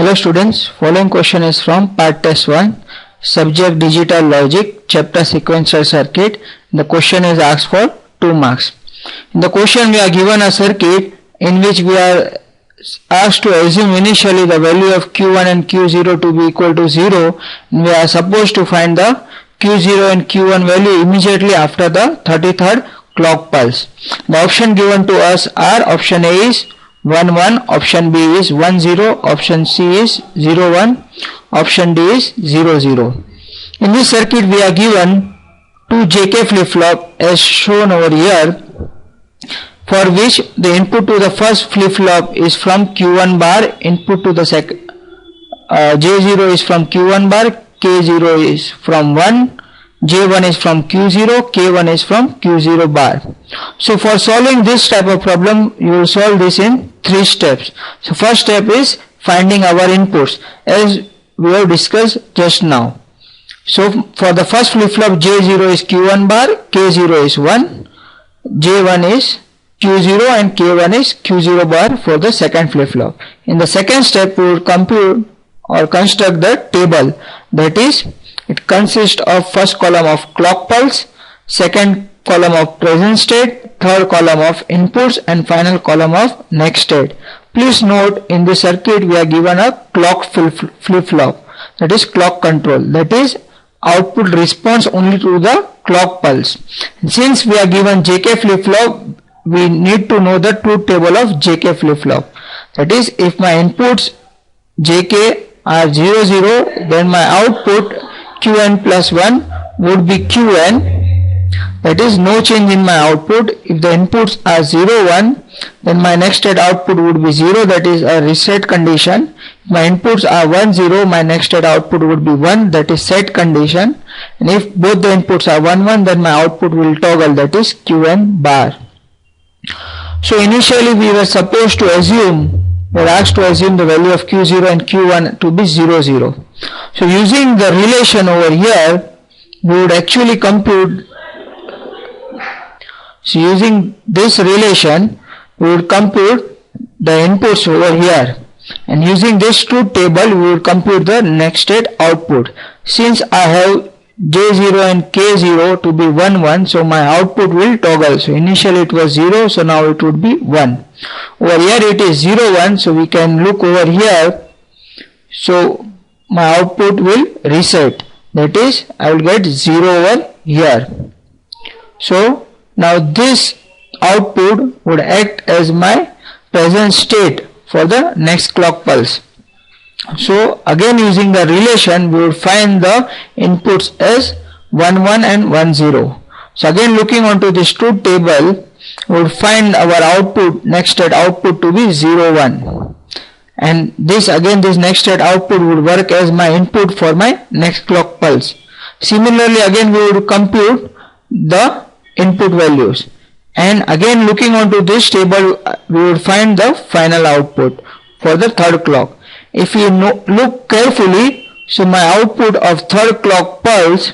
Hello students, following question is from part test 1, subject digital logic, chapter sequential circuit. The question is asked for 2 marks. In the question we are given a circuit in which we are asked to assume initially the value of Q1 and Q0 to be equal to 0, and we are supposed to find the Q0 and Q1 value immediately after the 33rd clock pulse. The option given to us are option A is 1 1, option B is 1 0, option C is 0 1, option D is 0 0. In this circuit we are given 2 JK flip-flop as shown over here, for which the input to the first flip-flop is from Q1 bar, input to the second J0 is from Q1 bar, K0 is from 1, J1 is from Q0, K1 is from Q0 bar. So for solving this type of problem, you will solve this in 3 steps. So first step is finding our inputs as we have discussed just now. So for the first flip-flop, J0 is Q1 bar, K0 is 1, J1 is Q0 and K1 is Q0 bar for the second flip-flop. In the second step, we will compute or construct the table, that is, it consists of first column of clock pulse, second column of present state, third column of inputs, and final column of next state. Please note, in the circuit we are given a clock flip-flop, that is clock control, that is output response only to the clock pulse. And since we are given JK flip-flop, we need to know the truth table of JK flip-flop. That is, if my inputs JK are 0 0, then my output Qn plus 1 would be Qn, that is no change in my output. If the inputs are 0 1, then my next state output would be 0, that is a reset condition. If my inputs are 1 0, my next state output would be 1, that is set condition. And if both the inputs are 1 1, then my output will toggle, that is Qn bar. So initially we were supposed to assume, we are asked to assume the value of Q0 and Q1 to be 0 0. So using the relation over here, we would actually compute, so using this relation, we would compute the inputs over here, and using this truth table, we would compute the next state output. Since I have J0 and K0 to be 1 1, so my output will toggle. So initially it was 0, so now it would be 1. Over here it is 0 1, so we can look over here. So my output will reset, that is I will get 0 over here. So now this output would act as my present state for the next clock pulse. So again, using the relation, we would find the inputs as 1 1 and 1 0. So again, looking onto this truth table, we would find our output, next state output to be 0 1. And this again, this next state output would work as my input for my next clock pulse. Similarly, again we would compute the input values. And again, looking onto this table, we would find the final output for the third clock. If you look carefully, so my output of third clock pulse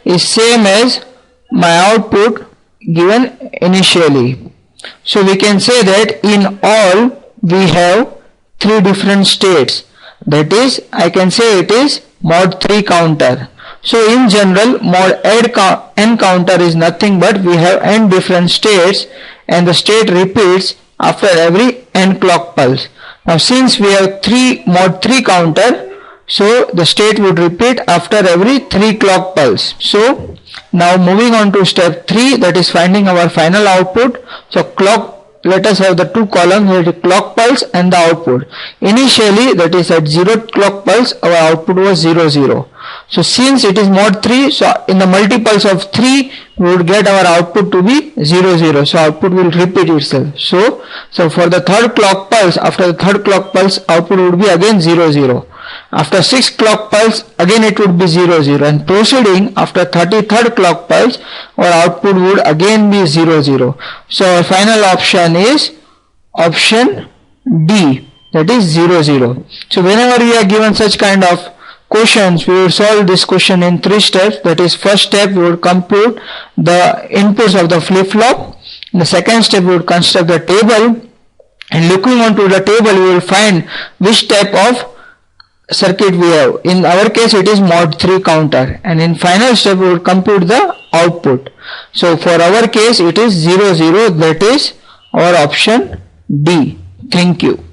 is same as my output given initially. So we can say that in all we have 3 different states, that is I can say it is mod 3 counter. So in general, mod n counter is nothing but we have n different states, and the state repeats after every n clock pulse. Now since we have mod 3 counter, so the state would repeat after every 3 clock pulse. So now moving on to step 3, that is finding our final output. So let us have the 2 columns, here the clock pulse and the output. Initially, that is at 0 clock pulse, our output was 0 0. So since it is mod 3, so in the multiples of 3, we would get our output to be 0 0. So output will repeat itself. So for the third clock pulse, after the third clock pulse, output would be again 0 0. After 6th clock pulse, again it would be 0 0. And proceeding after 33rd clock pulse, our output would again be 0 0. So our final option is option D, that is 0 0. So whenever we are given such kind of questions, we will solve this question in 3 steps. That is, first step we would compute the inputs of the flip-flop. In the second step we would construct the table. and looking onto the table we will find which type of circuit we have. In our case it is mod 3 counter, and in final step we will compute the output. So for our case it is 0 0, that is our option D. Thank you.